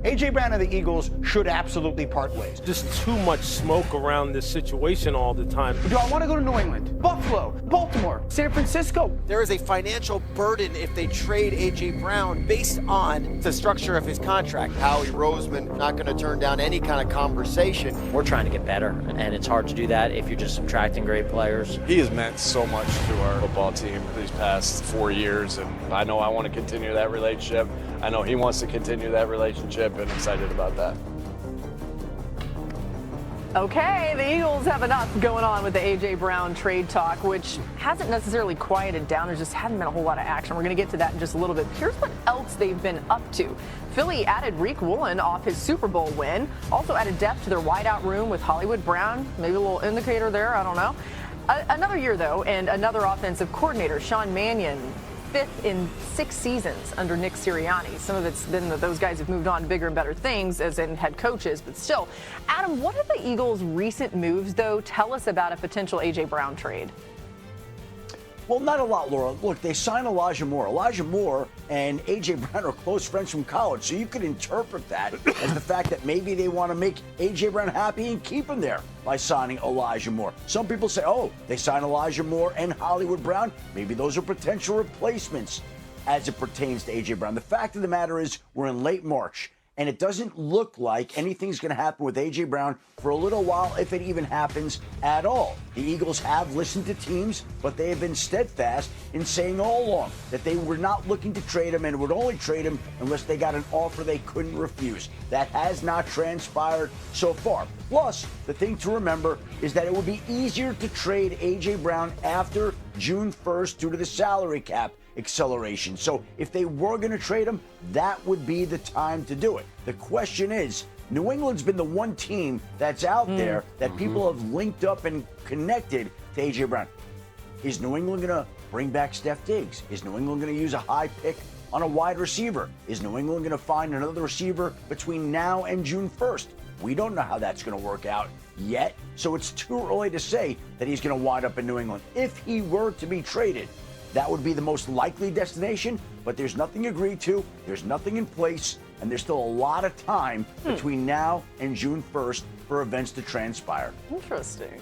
A.J. Brown and the Eagles should absolutely part ways. Just too much smoke around this situation all the time. Do I want to go to New England, Buffalo, Baltimore, San Francisco? There is a financial burden if they trade A.J. Brown based on the structure of his contract. Howie Roseman not going to turn down any kind of conversation. We're trying to get better, and it's hard to do that if you're just subtracting great players. He has meant so much to our football team these past 4 years, and I know I want to continue that relationship. I know he wants to continue that relationship, and excited about that. Okay, the Eagles have enough going on with the A.J. Brown trade talk, which hasn't necessarily quieted down. There just hasn't been a whole lot of action. We're going to get to that in just a little bit. Here's what else they've been up to. Philly added Riq Woolen off his Super Bowl win. Also added depth to their wideout room with Hollywood Brown. Maybe a little indicator there, I don't know. Another year, though, and another offensive coordinator, Sean Mannion, 5th in 6 seasons under Nick Sirianni. Some of it's been that those guys have moved on to bigger and better things, as in head coaches, but still. Adam, what are the Eagles' recent moves, though? Tell us about a potential A.J. Brown trade. Well, not a lot, Laura. Look, they signed Elijah Moore. Elijah Moore and A.J. Brown are close friends from college, so you could interpret that as the fact that maybe they want to make A.J. Brown happy and keep him there by signing Elijah Moore. Some people say, oh, they signed Elijah Moore and Hollywood Brown. Maybe those are potential replacements as it pertains to A.J. Brown. The fact of the matter is we're in late March, and it doesn't look like anything's going to happen with A.J. Brown for a little while, if it even happens at all. The Eagles have listened to teams, but they have been steadfast in saying all along that they were not looking to trade him and would only trade him unless they got an offer they couldn't refuse. That has not transpired so far. Plus, the thing to remember is that it would be easier to trade A.J. Brown after June 1st due to the salary cap acceleration. So if they were going to trade him, that would be the time to do it. The question is, New England's been the one team that's out there that people have linked up and connected to A.J. Brown. Is New England going to bring back Steph Diggs? Is New England going to use a high pick on a wide receiver? Is New England going to find another receiver between now and June 1st? We don't know how that's going to work out yet, so it's too early to say that he's going to wind up in New England. If he were to be traded, that would be the most likely destination, but there's nothing agreed to, there's nothing in place, and there's still a lot of time between now and June 1st for events to transpire. Interesting.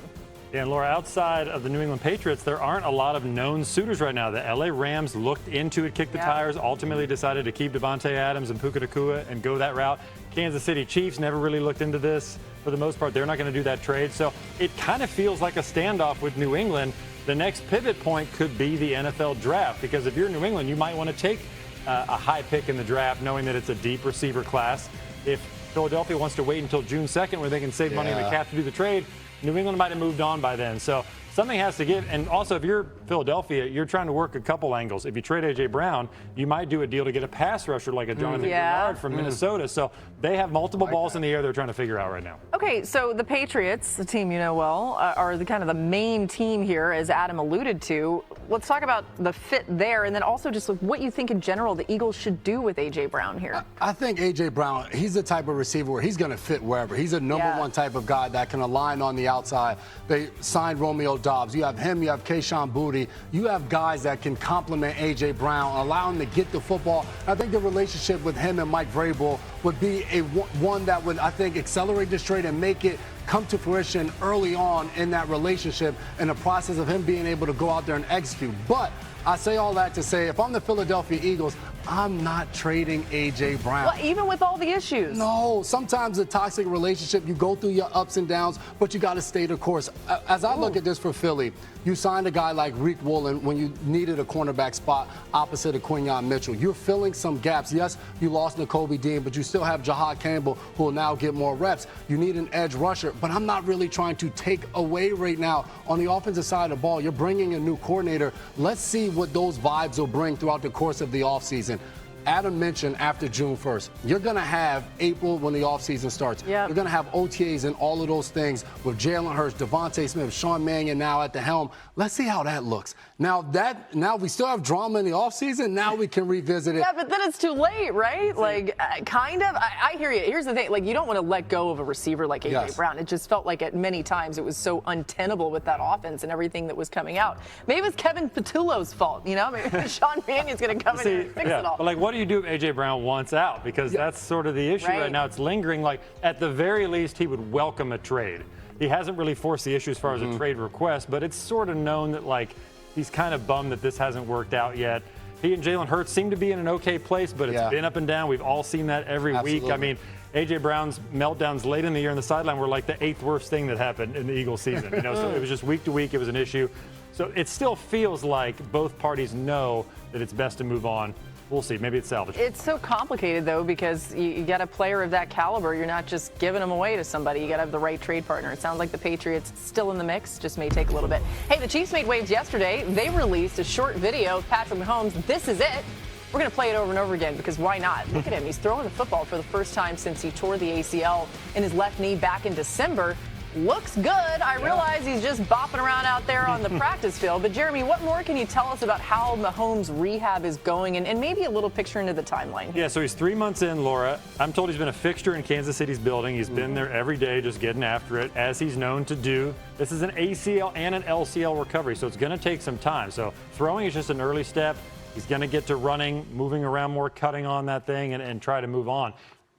Yeah, and Laura, outside of the New England Patriots, there aren't a lot of known suitors right now. The LA Rams looked into it, kicked the tires, ultimately decided to keep Devontae Adams and Puka Nacua and go that route. Kansas City Chiefs never really looked into this. For the most part, they're not going to do that trade. So it kind of feels like a standoff with New England. The next pivot point could be the NFL draft, because if you're New England, you might want to take a high pick in the draft, knowing that it's a deep receiver class. If Philadelphia wants to wait until June 2nd, where they can save money in the cap to do the trade, New England might have moved on by then. So something has to give. And also, if you're Philadelphia, you're trying to work a couple angles. If you trade A.J. Brown, you might do a deal to get a pass rusher like a Jonathan Bernard from Minnesota. So they have multiple balls in the air they're trying to figure out right now. Okay, so the Patriots, the team you know well, are the kind of the main team here, as Adam alluded to. Let's talk about the fit there, and then also just what you think in general the Eagles should do with A.J. Brown here. I think A.J. Brown, he's the type of receiver where he's going to fit wherever. He's a number one type of guy that can align on the outside. They signed Romeo Doubs. You have him, you have Kayshon Boutte. You have guys that can complement A.J. Brown, allow him to get the football. I think the relationship with him and Mike Vrabel would be one that would, I think, accelerate this trade and make it come to fruition early on in that relationship and the process of him being able to go out there and execute. But I say all that to say, if I'm the Philadelphia Eagles, I'm not trading A.J. Brown. Well, even with all the issues. No, sometimes a toxic relationship, you go through your ups and downs, but you got to stay the course. As I look at this for Philly, you signed a guy like Riq Woolen when you needed a cornerback spot opposite of Quinyon Mitchell. You're filling some gaps. Yes, you lost Nakobe Dean, but you still have Jahad Campbell, who will now get more reps. You need an edge rusher, but I'm not really trying to take away right now on the offensive side of the ball. You're bringing a new coordinator. Let's see what those vibes will bring throughout the course of the offseason. Adam mentioned after June 1st, you're going to have April when the offseason starts. Yep. You're going to have OTAs and all of those things with Jalen Hurts, Devontae Smith, Sean Mannion now at the helm. Let's see how that looks. Now we still have drama in the offseason. Now we can revisit it. Yeah, but then it's too late, right? Like, kind of. I hear you. Here's the thing. Like, you don't want to let go of a receiver like A.J. Brown. It just felt like at many times it was so untenable with that offense and everything that was coming out. Maybe it was Kevin Patullo's fault, you know? Maybe Sean Mannion's going to come in and fix it all. But like, what do you do if A.J. Brown wants out? Because that's sort of the issue right now. It's lingering. Like, at the very least, he would welcome a trade. He hasn't really forced the issue as far as a trade request, but it's sort of known that, like, he's kind of bummed that this hasn't worked out yet. He and Jalen Hurts seem to be in an okay place, but it's been up and down. We've all seen that every week. I mean, A.J. Brown's meltdowns late in the year on the sideline were like the 8th worst thing that happened in the Eagles season. You know, so it was just week to week. It was an issue. So it still feels like both parties know that it's best to move on. We'll see. Maybe it's salvageable. It's so complicated, though, because you got a player of that caliber. You're not just giving him away to somebody. You got to have the right trade partner. It sounds like the Patriots still in the mix. Just may take a little bit. Hey, the Chiefs made waves yesterday. They released a short video of Patrick Mahomes. This is it. We're going to play it over and over again because why not? Look at him. He's throwing the football for the first time since he tore the ACL in his left knee back in December. Looks good. I realize he's just bopping around out there on the practice field. But, Jeremy, what more can you tell us about how Mahomes' rehab is going and maybe a little picture into the timeline? Yeah, so he's 3 months in, Laura. I'm told he's been a fixture in Kansas City's building. He's been there every day just getting after it, as he's known to do. This is an ACL and an LCL recovery, so it's going to take some time. So throwing is just an early step. He's going to get to running, moving around more, cutting on that thing, and try to move on.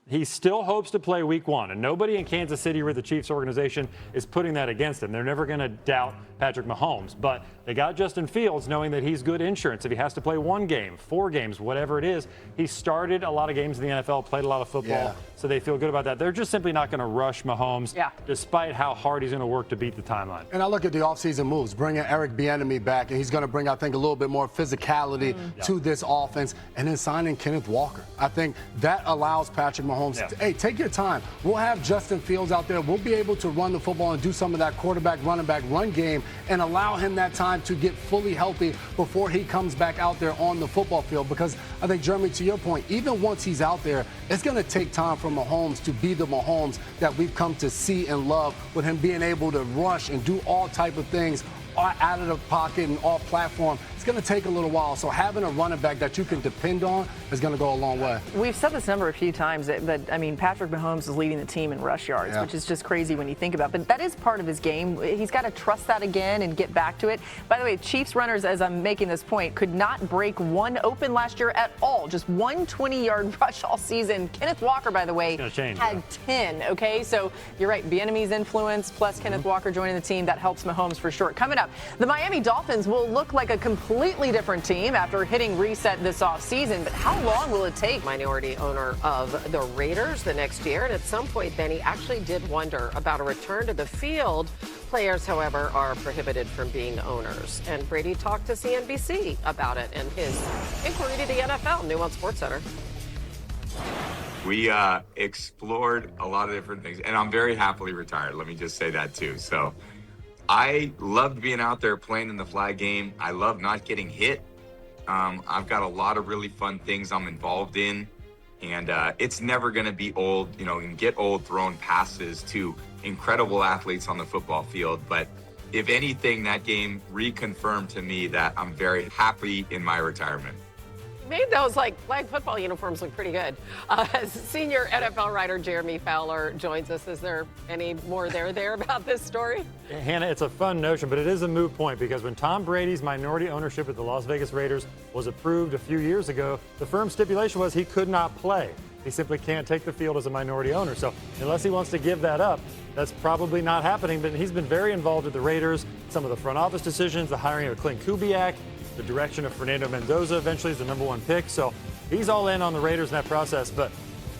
He still hopes to play week 1, and nobody in Kansas City or the Chiefs organization is putting that against him. They're never going to doubt Patrick Mahomes, but they got Justin Fields knowing that he's good insurance. If he has to play 1 game, 4 games, whatever it is, he started a lot of games in the NFL, played a lot of football, so they feel good about that. They're just simply not going to rush Mahomes, despite how hard he's going to work to beat the timeline. And I look at the offseason moves, bringing Eric Bieniemy back, and he's going to bring, I think, a little bit more physicality to this offense, and then signing Kenneth Walker. I think that allows Patrick Mahomes to, hey, take your time. We'll have Justin Fields out there. We'll be able to run the football and do some of that quarterback, running back, run game, and allow him that time to get fully healthy before he comes back out there on the football field. Because I think, Jeremy, to your point, even once he's out there, it's going to take time for Mahomes to be the Mahomes that we've come to see and love, with him being able to rush and do all type of things out of the pocket and off platform. It's going to take a little while. So having a running back that you can depend on is going to go a long way. We've said this number a few times, but I mean, Patrick Mahomes is leading the team in rush yards, which is just crazy when you think about it. But that is part of his game. He's got to trust that again and get back to it. By the way, Chiefs runners, as I'm making this point, could not break 1 open last year at all. Just 1 20-yard rush all season. Kenneth Walker, by the way, had 10. Okay, so you're right. Bieniemy's influence plus Kenneth Walker joining the team, that helps Mahomes for sure. Coming up, the Miami Dolphins will look like a completely different team after hitting reset this offseason. But how long will it take? Minority owner of the Raiders the next year. And at some point, then he actually did wonder about a return to the field. Players, however, are prohibited from being owners. And Brady talked to CNBC about it and his inquiry to the NFL, new on SportsCenter. We explored a lot of different things, and I'm very happily retired. Let me just say that too. So I loved being out there playing in the flag game. I love not getting hit. I've got a lot of really fun things I'm involved in, and it's never going to be old. You know, you can get old throwing passes to incredible athletes on the football field. But if anything, that game reconfirmed to me that I'm very happy in my retirement. Made those like flag football uniforms look pretty good. Senior NFL writer Jeremy Fowler joins us. Is there any more there about this story? Hannah, it's a fun notion, but it is a moot point because when Tom Brady's minority ownership at the Las Vegas Raiders was approved a few years ago, the firm's stipulation was he could not play. He simply can't take the field as a minority owner. So unless he wants to give that up, that's probably not happening. But he's been very involved with the Raiders, some of the front office decisions, the hiring of Clint Kubiak, the direction of Fernando Mendoza eventually is the #1 pick. So he's all in on the Raiders in that process. But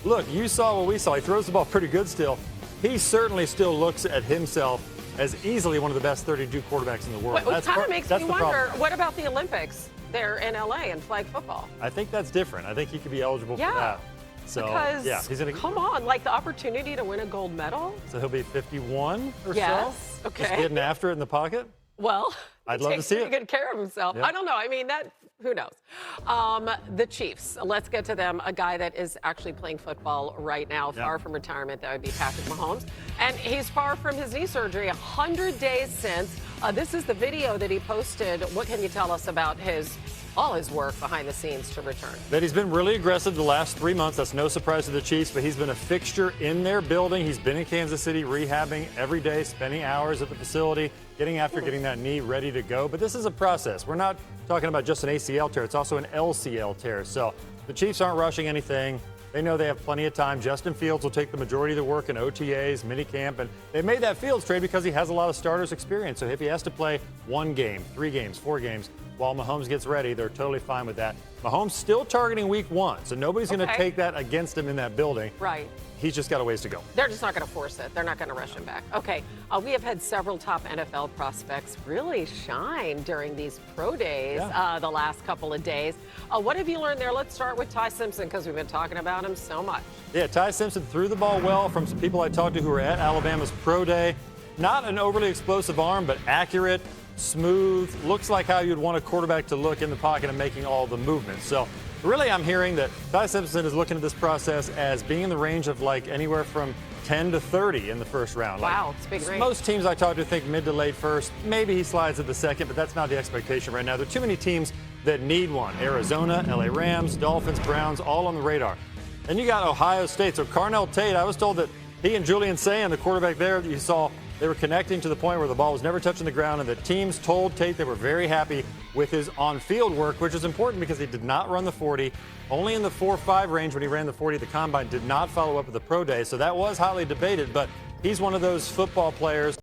look, you saw what we saw. He throws the ball pretty good still. He certainly still looks at himself as easily one of the best 32 quarterbacks in the world. It kind of makes me wonder, what about the Olympics? They're in LA in flag football. I think that's different. I think he could be eligible for that. So, because, he's gonna, come on, like the opportunity to win a gold medal? So he'll be 51 or so? Yes, okay. Just getting after it in the pocket? Well, I'd love to see it. Good care of himself. Yeah. I don't know. I mean, who knows? The Chiefs. Let's get to them. A guy that is actually playing football right now, far from retirement. That would be Patrick Mahomes. And he's far from his knee surgery, 100 days since. This is the video that he posted. What can you tell us about his all his work behind the scenes to return. That he's been really aggressive the last 3 months. That's no surprise to the Chiefs, but he's been a fixture in their building. He's been in Kansas City rehabbing every day, spending hours at the facility, getting that knee ready to go. But this is a process. We're not talking about just an ACL tear. It's also an LCL tear. So the Chiefs aren't rushing anything. They know they have plenty of time. Justin Fields will take the majority of the work in OTAs, minicamp, and they made that Fields trade because he has a lot of starters experience. So if he has to play 1 game, 3 games, 4 games, while Mahomes gets ready, they're totally fine with that. Mahomes still targeting week 1, so nobody's going to take that against him in that building. Right. He's just got a ways to go. They're just not going to force it. They're not going to rush him back. Okay, we have had several top NFL prospects really shine during these pro days the last couple of days. What have you learned there? Let's start with Ty Simpson because we've been talking about him so much. Yeah, Ty Simpson threw the ball well from some people I talked to who were at Alabama's pro day. Not an overly explosive arm, but accurate, smooth, looks like how you'd want a quarterback to look in the pocket and making all the movements. So really, I'm hearing that Ty Simpson is looking at this process as being in the range of like anywhere from 10 to 30 in the first round. Wow, it's a big range. Most teams I talk to think mid to late first. Maybe he slides at the second, but that's not the expectation right now. There are too many teams that need one. Arizona, LA Rams, Dolphins, Browns, all on the radar. Then you got Ohio State. So Carnell Tate, I was told that he and Julian Sayin, the quarterback there that you saw, they were connecting to the point where the ball was never touching the ground, and the teams told Tate they were very happy with his on-field work, which is important because he did not run the 40. Only in the 4.5 range when he ran the 40 at the Combine, did not follow up with the pro day. So that was highly debated, but he's one of those football players